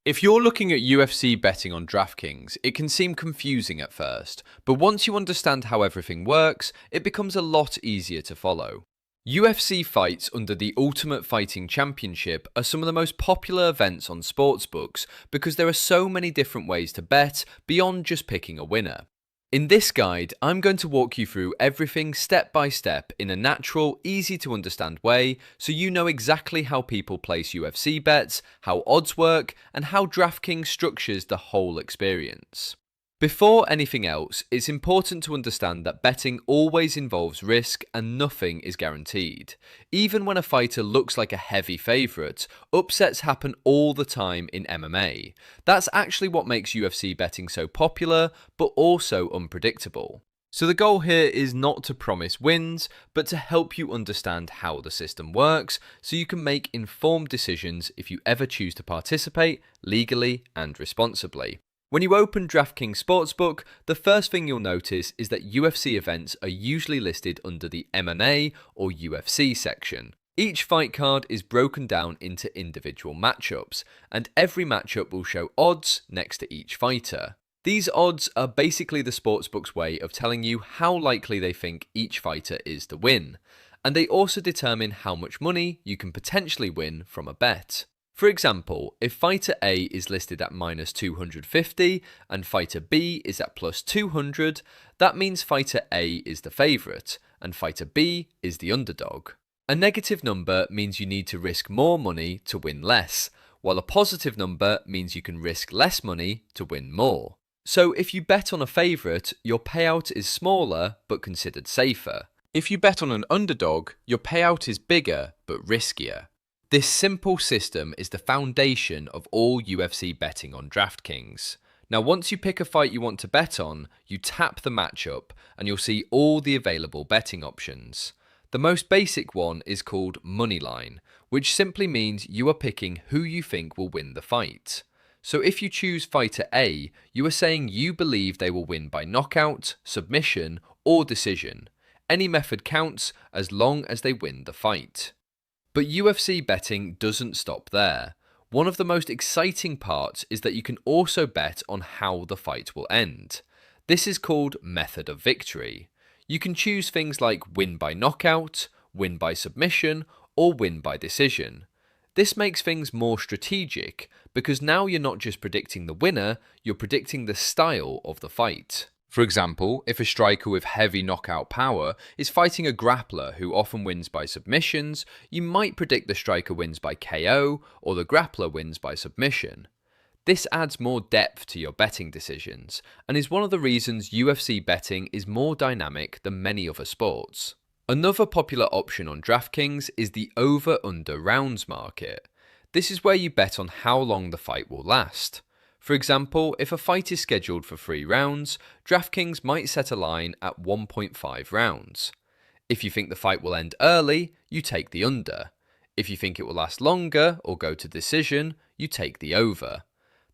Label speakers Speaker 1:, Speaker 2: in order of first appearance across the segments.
Speaker 1: If you're looking at UFC betting on DraftKings, it can seem confusing at first, but once you understand how everything works, it becomes a lot easier to follow. UFC fights under the Ultimate Fighting Championship are some of the most popular events on sportsbooks because there are so many different ways to bet beyond just picking a winner. In this guide, I'm going to walk you through everything step by step in a natural, easy to understand way so you know exactly how people place UFC bets, how odds work, and how DraftKings structures the whole experience. Before anything else, it's important to understand that betting always involves risk and nothing is guaranteed. Even when a fighter looks like a heavy favourite, upsets happen all the time in MMA. That's actually what makes UFC betting so popular, but also unpredictable. So the goal here is not to promise wins, but to help you understand how the system works so you can make informed decisions if you ever choose to participate legally and responsibly. When you open DraftKings Sportsbook, the first thing you'll notice is that UFC events are usually listed under the MMA or UFC section. Each fight card is broken down into individual matchups, and every matchup will show odds next to each fighter. These odds are basically the sportsbook's way of telling you how likely they think each fighter is to win, and they also determine how much money you can potentially win from a bet. For example, if fighter A is listed at minus 250 and fighter B is at plus 200, that means fighter A is the favourite and fighter B is the underdog. A negative number means you need to risk more money to win less, while a positive number means you can risk less money to win more. So if you bet on a favourite, your payout is smaller but considered safer. If you bet on an underdog, your payout is bigger but riskier. This simple system is the foundation of all UFC betting on DraftKings. Now, once you pick a fight you want to bet on, you tap the matchup and you'll see all the available betting options. The most basic one is called Moneyline, which simply means you are picking who you think will win the fight. So if you choose fighter A, you are saying you believe they will win by knockout, submission, or decision. Any method counts as long as they win the fight. But UFC betting doesn't stop there. One of the most exciting parts is that you can also bet on how the fight will end. This is called method of victory. You can choose things like win by knockout, win by submission, or win by decision. This makes things more strategic because now you're not just predicting the winner, you're predicting the style of the fight. For example, if a striker with heavy knockout power is fighting a grappler who often wins by submissions, you might predict the striker wins by KO or the grappler wins by submission. This adds more depth to your betting decisions and is one of the reasons UFC betting is more dynamic than many other sports. Another popular option on DraftKings is the over-under rounds market. This is where you bet on how long the fight will last. For example, if a fight is scheduled for 3 rounds, DraftKings might set a line at 1.5 rounds. If you think the fight will end early, you take the under. If you think it will last longer or go to decision, you take the over.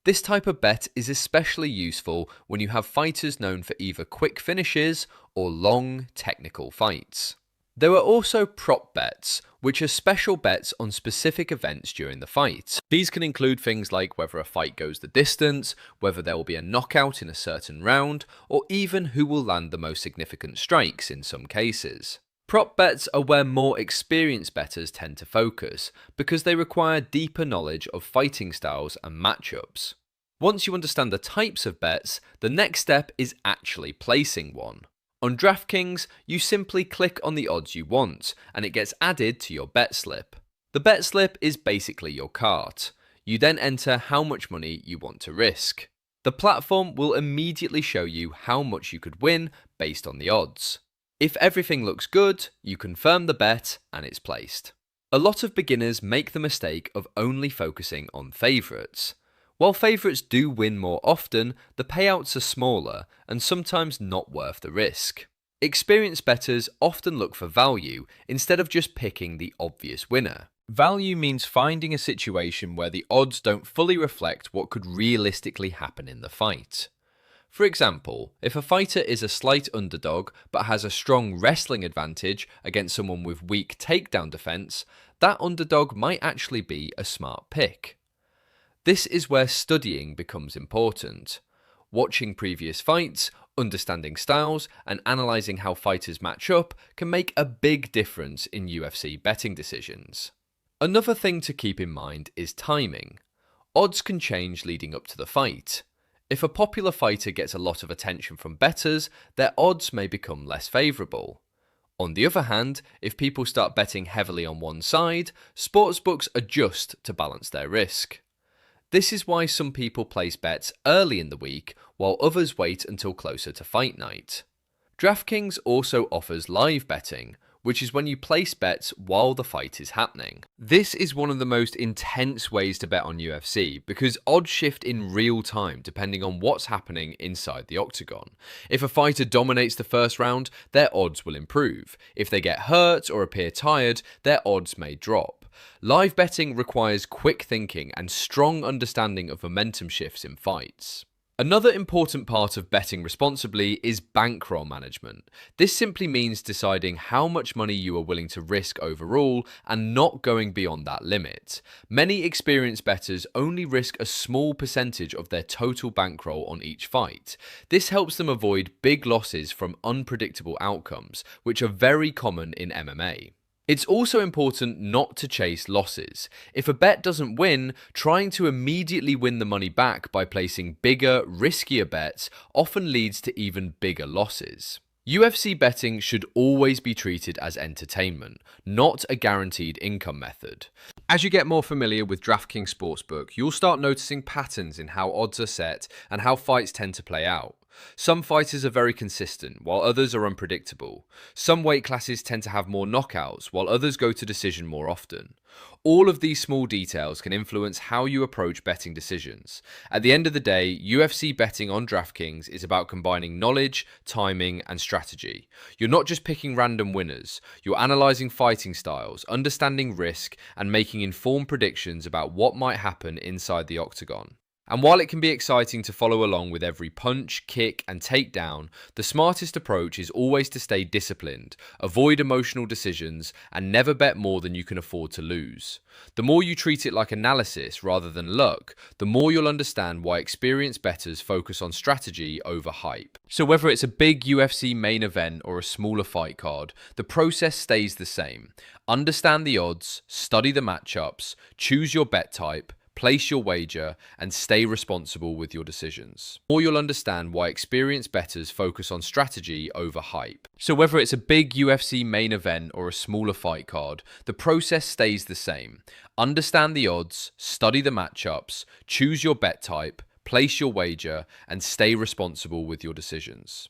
Speaker 1: This type of bet is especially useful when you have fighters known for either quick finishes or long, technical fights. There are also prop bets, which are special bets on specific events during the fight. These can include things like whether a fight goes the distance, whether there will be a knockout in a certain round, or even who will land the most significant strikes in some cases. Prop bets are where more experienced bettors tend to focus, because they require deeper knowledge of fighting styles and matchups. Once you understand the types of bets, the next step is actually placing one. On DraftKings, you simply click on the odds you want, and it gets added to your bet slip. The bet slip is basically your cart. You then enter how much money you want to risk. The platform will immediately show you how much you could win based on the odds. If everything looks good, you confirm the bet and it's placed. A lot of beginners make the mistake of only focusing on favourites. While favourites do win more often, the payouts are smaller and sometimes not worth the risk. Experienced bettors often look for value instead of just picking the obvious winner. Value means finding a situation where the odds don't fully reflect what could realistically happen in the fight. For example, if a fighter is a slight underdog but has a strong wrestling advantage against someone with weak takedown defense, that underdog might actually be a smart pick. This is where studying becomes important. Watching previous fights, understanding styles, and analysing how fighters match up can make a big difference in UFC betting decisions. Another thing to keep in mind is timing. Odds can change leading up to the fight. If a popular fighter gets a lot of attention from bettors, their odds may become less favourable. On the other hand, if people start betting heavily on one side, sportsbooks adjust to balance their risk. This is why some people place bets early in the week, while others wait until closer to fight night. DraftKings also offers live betting, which is when you place bets while the fight is happening. This is one of the most intense ways to bet on UFC because odds shift in real time depending on what's happening inside the octagon. If a fighter dominates the first round, their odds will improve. If they get hurt or appear tired, their odds may drop. Live betting requires quick thinking and strong understanding of momentum shifts in fights. Another important part of betting responsibly is bankroll management. This simply means deciding how much money you are willing to risk overall and not going beyond that limit. Many experienced bettors only risk a small percentage of their total bankroll on each fight. This helps them avoid big losses from unpredictable outcomes, which are very common in MMA. It's also important not to chase losses. If a bet doesn't win, trying to immediately win the money back by placing bigger, riskier bets often leads to even bigger losses. UFC betting should always be treated as entertainment, not a guaranteed income method. As you get more familiar with DraftKings Sportsbook, you'll start noticing patterns in how odds are set and how fights tend to play out. Some fighters are very consistent, while others are unpredictable. Some weight classes tend to have more knockouts, while others go to decision more often. All of these small details can influence how you approach betting decisions. At the end of the day, UFC betting on DraftKings is about combining knowledge, timing, and strategy. You're not just picking random winners, you're analysing fighting styles, understanding risk, and making informed predictions about what might happen inside the octagon. And while it can be exciting to follow along with every punch, kick, and takedown, the smartest approach is always to stay disciplined, avoid emotional decisions, and never bet more than you can afford to lose. The more you treat it like analysis rather than luck, the more you'll understand why experienced bettors focus on strategy over hype. So whether it's a big UFC main event or a smaller fight card, the process stays the same. Understand the odds, study the matchups, choose your bet type, place your wager, and stay responsible with your decisions. Or you'll understand why experienced bettors focus on strategy over hype. So whether it's a big UFC main event or a smaller fight card, the process stays the same. Understand the odds, study the matchups, choose your bet type, place your wager, and stay responsible with your decisions.